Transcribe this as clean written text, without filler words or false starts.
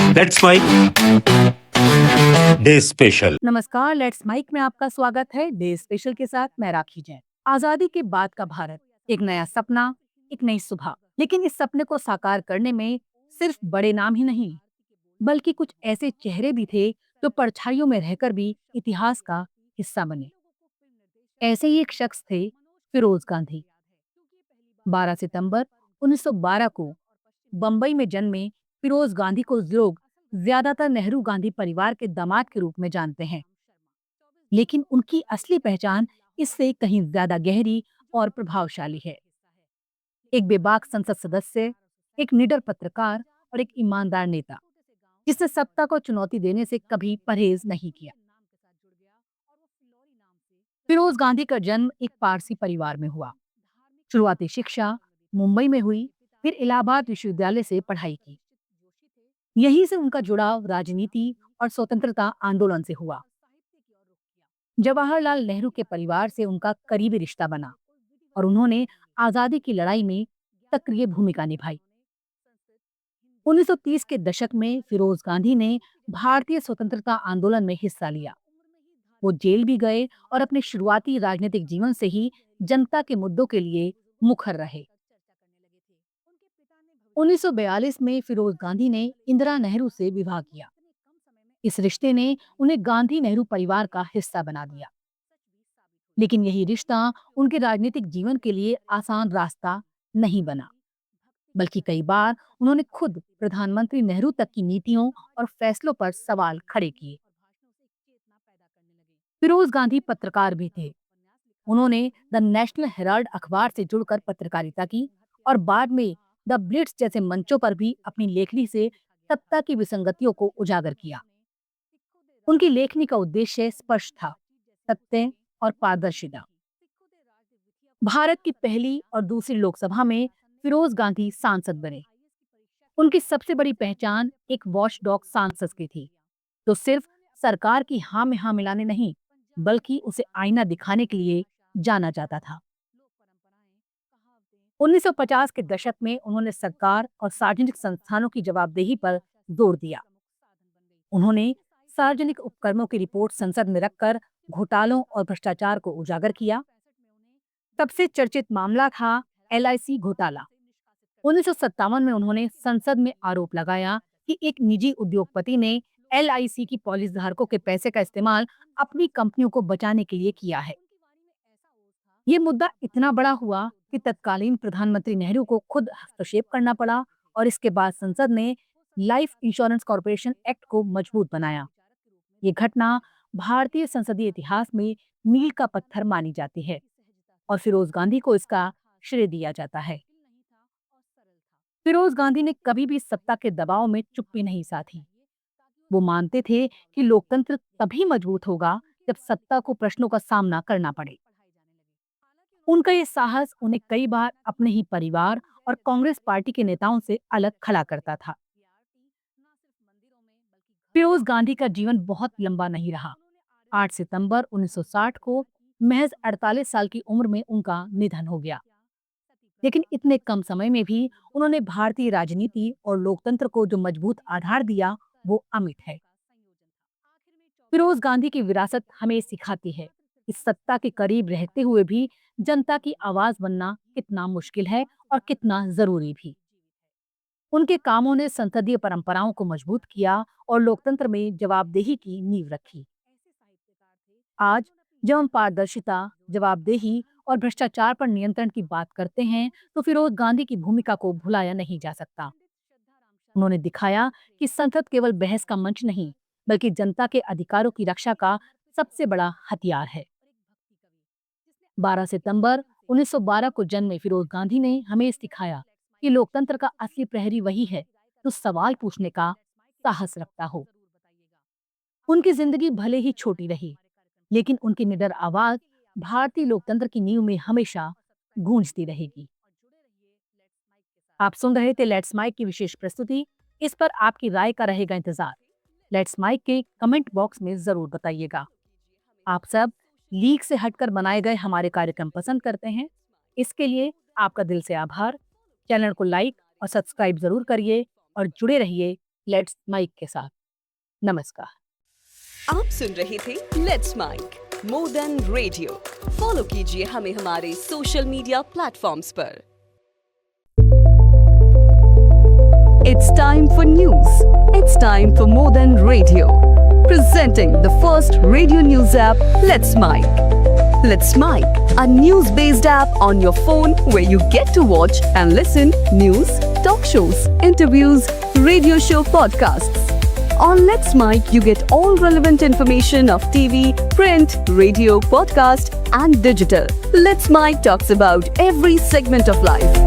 Let's mic day special. नमस्कार, let's mic में आपका स्वागत है। डे स्पेशल के साथ मैं राखी जैन। आजादी के बाद का भारत, एक नया सपना, एक नई सुबह। लेकिन इस सपने को साकार करने में सिर्फ बड़े नाम ही नहीं, बल्कि कुछ ऐसे चेहरे भी थे जो परछाइयों में रहकर भी इतिहास का हिस्सा बने। ऐसे ही एक शख्स थे फिरोज गांधी। 12 सितंबर 1912 को बंबई में जन्मे फिरोज गांधी को लोग ज्यादातर नेहरू गांधी परिवार के दामाद के रूप में जानते हैं, लेकिन उनकी असली पहचान इससे कहीं ज्यादा गहरी और प्रभावशाली है। एक बेबाक संसद सदस्य, एक निडर पत्रकार और एक ईमानदार नेता, जिसने सत्ता को चुनौती देने से कभी परहेज नहीं किया। फिरोज गांधी का जन्म एक पारसी परिवार में हुआ। शुरुआती शिक्षा मुंबई में हुई, फिर इलाहाबाद विश्वविद्यालय से पढ़ाई की। यहीं से उनका जुड़ाव राजनीति और स्वतंत्रता आंदोलन से हुआ। जवाहरलाल नेहरू के परिवार से उनका करीबी रिश्ता बना और उन्होंने आजादी की लड़ाई में सक्रिय भूमिका निभाई। 1930 के दशक में फिरोज गांधी ने भारतीय स्वतंत्रता आंदोलन में हिस्सा लिया। वो जेल भी गए और अपने शुरुआती राजनीतिक जीवन से ही जनता के मुद्दों के लिए मुखर रहे। 1942 में फिरोज गांधी ने इंदिरा नेहरू से विवाह किया। इस रिश्ते ने उन्हें गांधी नेहरू परिवार का हिस्सा बना दिया। लेकिन यही रिश्ता उनके राजनीतिक जीवन के लिए आसान रास्ता नहीं बना, बल्कि कई बार उन्होंने खुद प्रधानमंत्री नेहरू तक की नीतियों और फैसलों पर सवाल खड़े किए। फिरोज गांधी पत्रकार भी थे। उन्होंने द नेशनल हेराल्ड अखबार से जुड़कर पत्रकारिता की और बाद में द ब्लिट्स जैसे मंचों पर भी अपनी लेखनी से सत्ता की विसंगतियों को उजागर किया। उनकी लेखनी का उद्देश्य स्पष्ट था, सत्य और पारदर्शिता। भारत की पहली और दूसरी लोकसभा में फिरोज गांधी सांसद बने। उनकी सबसे बड़ी पहचान एक वॉचडॉग सांसद की थी, जो सिर्फ सरकार की हाँ में हाँ मिलाने नहीं, बल्कि उसे आईना दिखाने के लिए जाना जाता था। 1950 के दशक में उन्होंने सरकार और सार्वजनिक संस्थानों की जवाबदेही पर जोर दिया। उन्होंने सार्वजनिक उपक्रमों की रिपोर्ट संसद में रखकर घोटालों और भ्रष्टाचार को उजागर किया। सबसे चर्चित मामला था एलआईसी घोटाला। 1957 में उन्होंने संसद में आरोप लगाया कि एक निजी उद्योगपति ने एलआईसी की पॉलिसी धारकों के पैसे का इस्तेमाल अपनी कंपनियों को बचाने के लिए किया है। ये मुद्दा इतना बड़ा हुआ कि तत्कालीन प्रधानमंत्री नेहरू को खुद हस्तक्षेप करना पड़ा और इसके बाद संसद ने लाइफ इंश्योरेंस कॉर्पोरेशन एक्ट को मजबूत बनाया। ये घटना भारतीय संसदीय इतिहास में मील का पत्थर मानी जाती है और फिरोज गांधी को इसका श्रेय दिया जाता है। फिरोज गांधी ने कभी भी सत्ता के दबाव में चुप्पी नहीं साधी। वो मानते थे कि लोकतंत्र तभी मजबूत होगा जब सत्ता को प्रश्नों का सामना करना पड़े। उनका ये साहस उन्हें कई बार अपने ही परिवार और कांग्रेस पार्टी के नेताओं से अलग खड़ा करता था। फिरोज गांधी का जीवन बहुत लंबा नहीं रहा। 8 सितंबर 1960 को महज 48 साल की उम्र में उनका निधन हो गया। लेकिन इतने कम समय में भी उन्होंने भारतीय राजनीति और लोकतंत्र को जो मजबूत आधार दिया, वो अमिट है। फिरोज गांधी की विरासत हमें सिखाती है कि सत्ता के करीब रहते हुए भी जनता की आवाज बनना कितना मुश्किल है और कितना जरूरी भी। उनके कामों ने संसदीय परंपराओं को मजबूत किया और लोकतंत्र में जवाबदेही की नींव रखी। आज जब हम पारदर्शिता, जवाबदेही और भ्रष्टाचार पर नियंत्रण की बात करते हैं, तो फिरोज गांधी की भूमिका को भुलाया नहीं जा सकता। उन्होंने दिखाया कि संसद केवल बहस का मंच नहीं, बल्कि जनता के अधिकारों की रक्षा का सबसे बड़ा हथियार है। 12 सितंबर 1912 को जन्मे फिरोज गांधी ने हमें सिखाया कि लोकतंत्र का असली प्रहरी वही है जो सवाल पूछने का साहस रखता हो। उनकी जिंदगी भले ही छोटी रही, लेकिन उनकी निडर आवाज भारतीय लोकतंत्र की नींव में हमेशा गूंजती रहेगी। आप सुन रहे थे लेट्स माइक की विशेष प्रस्तुति। इस पर आपकी राय का रहेगा इंतजार। लेट्स माइक के कमेंट बॉक्स में जरूर बताइएगा। आप सब लीक से हटकर बनाए गए हमारे कार्यक्रम पसंद करते हैं, इसके लिए आपका दिल से आभार। चैनल को लाइक और सब्सक्राइब जरूर करिए और जुड़े रहिए लेट्स माइक के साथ। नमस्कार। आप सुन रहे थे let's mic more than radio. Follow कीजिए हमें हमारे सोशल मीडिया प्लेटफॉर्म्स पर। It's time for news. It's time for more than radio. Presenting the first radio news app, Let's Mic. Let's Mic, a news-based app on your phone where you get to watch and listen news, talk shows, interviews, radio show podcasts. On Let's Mic, you get all relevant information of TV, print, radio, podcast, and digital. Let's Mic talks about every segment of life.